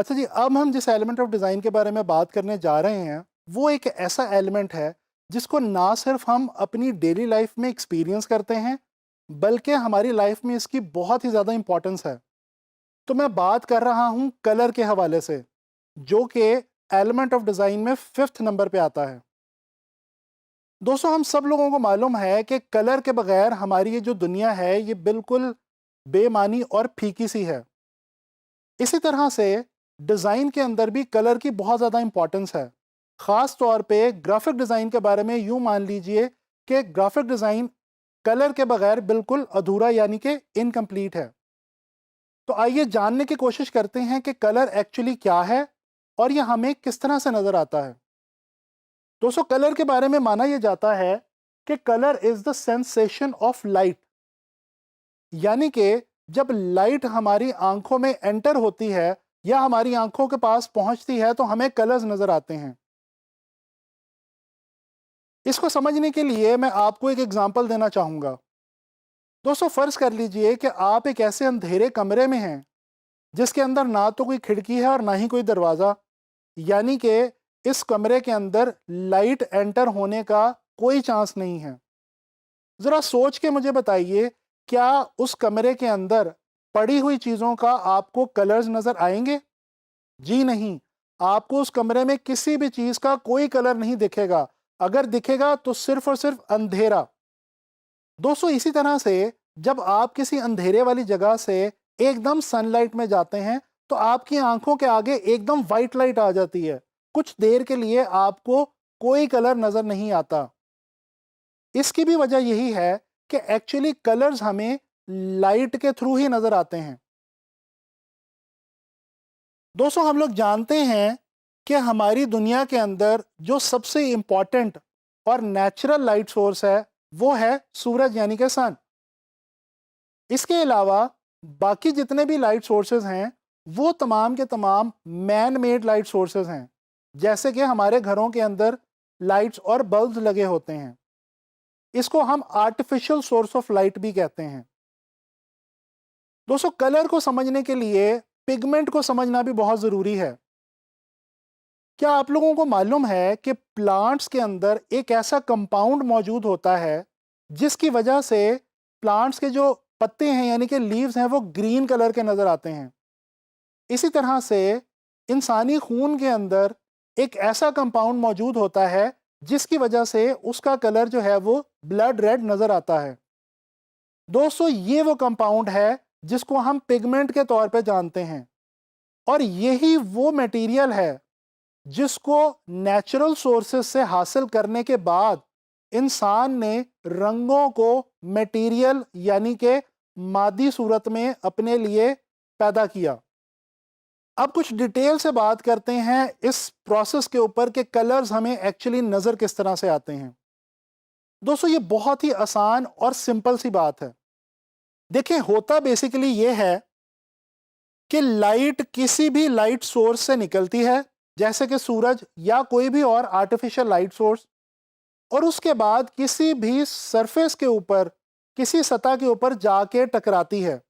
अच्छा जी, अब हम जिस एलिमेंट ऑफ डिज़ाइन के बारे में बात करने जा रहे हैं, वो एक ऐसा एलिमेंट है जिसको ना सिर्फ हम अपनी डेली लाइफ में एक्सपीरियंस करते हैं, बल्कि हमारी लाइफ में इसकी बहुत ही ज़्यादा इंपॉर्टेंस है। तो मैं बात कर रहा हूँ कलर के हवाले से, जो कि एलिमेंट ऑफ डिज़ाइन में 5th नंबर पे आता है। दोस्तों, हम सब लोगों को मालूम है कि कलर के बगैर हमारी ये जो दुनिया है, ये बिल्कुल बेमानी और फीकी सी है। इसी तरह से डिज़ाइन के अंदर भी कलर की बहुत ज़्यादा इंपॉर्टेंस है। ख़ास तौर पे ग्राफिक डिज़ाइन के बारे में यूँ मान लीजिए कि ग्राफिक डिज़ाइन कलर के बगैर बिल्कुल अधूरा यानी कि इनकम्प्लीट है। तो आइए जानने की कोशिश करते हैं कि कलर एक्चुअली क्या है और ये हमें किस तरह से नज़र आता है। दोस्तों, कलर के बारे में माना यह जाता है कि colour is the sensation of light, यानी कि जब लाइट हमारी आंखों में एंटर होती है या हमारी आंखों के पास पहुंचती है तो हमें कलर्स नजर आते हैं। इसको समझने के लिए मैं आपको एक एग्जांपल देना चाहूंगा। दोस्तों, फर्ज कर लीजिए कि आप एक ऐसे अंधेरे कमरे में हैं जिसके अंदर ना तो कोई खिड़की है और ना ही कोई दरवाज़ा, यानी कि इस कमरे के अंदर लाइट एंटर होने का कोई चांस नहीं है। ज़रा सोच के मुझे बताइए, क्या उस कमरे के अंदर पड़ी हुई चीज़ों का आपको कलर्स नज़र आएंगे? जी नहीं, आपको उस कमरे में किसी भी चीज़ का कोई कलर नहीं दिखेगा। अगर दिखेगा तो सिर्फ़ और सिर्फ़ अंधेरा। दोस्तों, इसी तरह से जब आप किसी अंधेरे वाली जगह से एकदम सनलाइट में जाते हैं, तो आपकी आँखों के आगे एकदम व्हाइट लाइट आ जाती है। कुछ देर के लिए आपको कोई कलर नज़र नहीं आता। इसकी भी वजह यही है कि एक्चुअली कलर्स हमें लाइट के थ्रू ही नज़र आते हैं। दोस्तों, हम लोग जानते हैं कि हमारी दुनिया के अंदर जो सबसे इम्पॉर्टेंट और नेचुरल लाइट सोर्स है, वो है सूरज यानी कि सन। इसके अलावा बाकी जितने भी लाइट सोर्सेज हैं, वो तमाम के तमाम मैन मेड लाइट सोर्सेज हैं। जैसे कि हमारे घरों के अंदर लाइट्स और बल्ब्स लगे होते हैं। इसको हम आर्टिफिशियल सोर्स ऑफ लाइट भी कहते हैं। दोस्तों, कलर को समझने के लिए पिगमेंट को समझना भी बहुत ज़रूरी है। क्या आप लोगों को मालूम है कि प्लांट्स के अंदर एक ऐसा कंपाउंड मौजूद होता है जिसकी वजह से प्लांट्स के जो पत्ते हैं यानी कि लीव्स हैं, वो ग्रीन कलर के नज़र आते हैं। इसी तरह से इंसानी खून के अंदर एक ऐसा कंपाउंड मौजूद होता है जिसकी वजह से उसका कलर जो है वो ब्लड रेड नज़र आता है। दोस्तों, ये वो कंपाउंड है जिसको हम पिगमेंट के तौर पे जानते हैं, और यही वो मटेरियल है जिसको नेचुरल सोर्सेस से हासिल करने के बाद इंसान ने रंगों को मटेरियल यानी कि मादी सूरत में अपने लिए पैदा किया। अब कुछ डिटेल से बात करते हैं इस प्रोसेस के ऊपर कि कलर्स हमें एक्चुअली नज़र किस तरह से आते हैं। दोस्तों, ये बहुत ही आसान और सिंपल सी बात है। देखिए, होता बेसिकली ये है कि लाइट किसी भी लाइट सोर्स से निकलती है, जैसे कि सूरज या कोई भी और आर्टिफिशियल लाइट सोर्स, और उसके बाद किसी भी सरफेस के ऊपर, किसी सतह के ऊपर जाके टकराती है।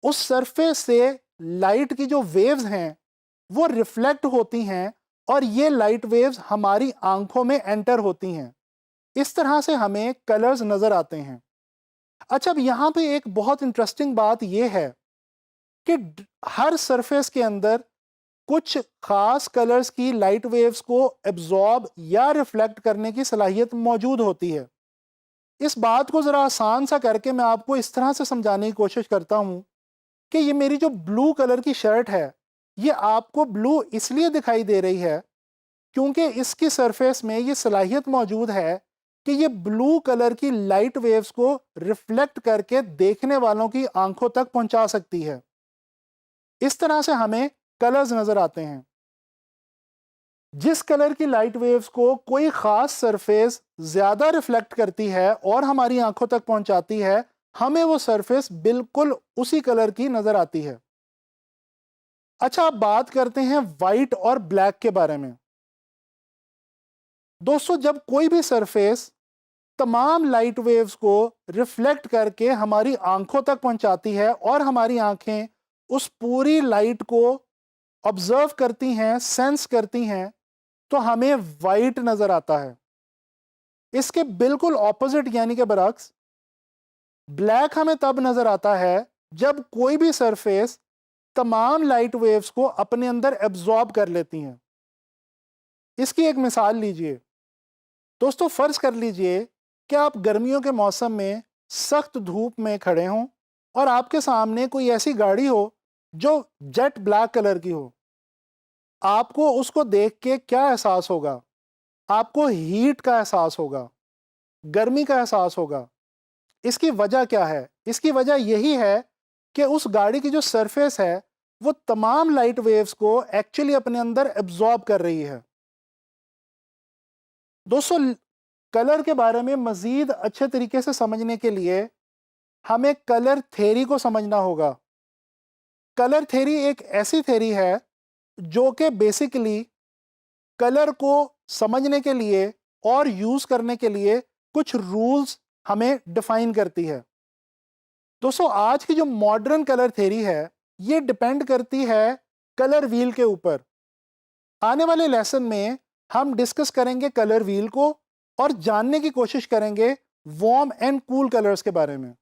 उस सरफेस से लाइट की जो वेव्स हैं वो रिफ्लेक्ट होती हैं, और ये लाइट वेव्स हमारी आंखों में एंटर होती हैं। इस तरह से हमें कलर्स नज़र आते हैं। अच्छा, अब यहाँ पे एक बहुत इंटरेस्टिंग बात यह है कि हर सरफेस के अंदर कुछ खास कलर्स की लाइट वेव्स को एब्जॉर्ब या रिफ्लेक्ट करने की सलाहियत मौजूद होती है। इस बात को ज़रा आसान सा करके मैं आपको इस तरह से समझाने की कोशिश करता हूँ कि ये मेरी जो ब्लू कलर की शर्ट है, ये आपको ब्लू इसलिए दिखाई दे रही है क्योंकि इसकी सरफेस में ये सलाहियत मौजूद है कि ये ब्लू कलर की लाइट वेव्स को रिफ्लेक्ट करके देखने वालों की आंखों तक पहुंचा सकती है। इस तरह से हमें कलर्स नज़र आते हैं। जिस कलर की लाइट वेव्स को कोई ख़ास सरफेस ज़्यादा रिफ्लेक्ट करती है और हमारी आंखों तक पहुंचाती है, हमें वो सरफेस बिल्कुल उसी कलर की नज़र आती है। अच्छा, अब बात करते हैं वाइट और ब्लैक के बारे में। दोस्तों, जब कोई भी सरफेस तमाम लाइट वेव्स को रिफ्लेक्ट करके हमारी आंखों तक पहुंचाती है और हमारी आंखें उस पूरी लाइट को ऑब्जर्व करती हैं, सेंस करती हैं, तो हमें वाइट नजर आता है। इसके बिल्कुल ऑपोजिट यानी कि बरअक्स, ब्लैक हमें तब नजर आता है जब कोई भी सरफेस तमाम लाइट वेव्स को अपने अंदर एब्जॉर्ब कर लेती हैं। इसकी एक मिसाल लीजिए दोस्तों, फर्ज कर लीजिए कि आप गर्मियों के मौसम में सख्त धूप में खड़े हों और आपके सामने कोई ऐसी गाड़ी हो जो जेट ब्लैक कलर की हो। आपको उसको देख के क्या एहसास होगा? आपको हीट का एहसास होगा, गर्मी का एहसास होगा। इसकी वजह क्या है? इसकी वजह यही है कि उस गाड़ी की जो सरफेस है वो तमाम लाइट वेव्स को एक्चुअली अपने अंदर एब्जॉर्ब कर रही है। दोस्तों, कलर के बारे में मजीद अच्छे तरीके से समझने के लिए हमें कलर थ्योरी को समझना होगा। कलर थ्योरी एक ऐसी थ्योरी है जो कि बेसिकली कलर को समझने के लिए और यूज करने के लिए कुछ रूल्स हमें डिफाइन करती है। दोस्तों, आज की जो मॉडर्न कलर थ्योरी है ये डिपेंड करती है कलर व्हील के ऊपर। आने वाले लेसन में हम डिस्कस करेंगे कलर व्हील को और जानने की कोशिश करेंगे वार्म एंड कूल कलर्स के बारे में।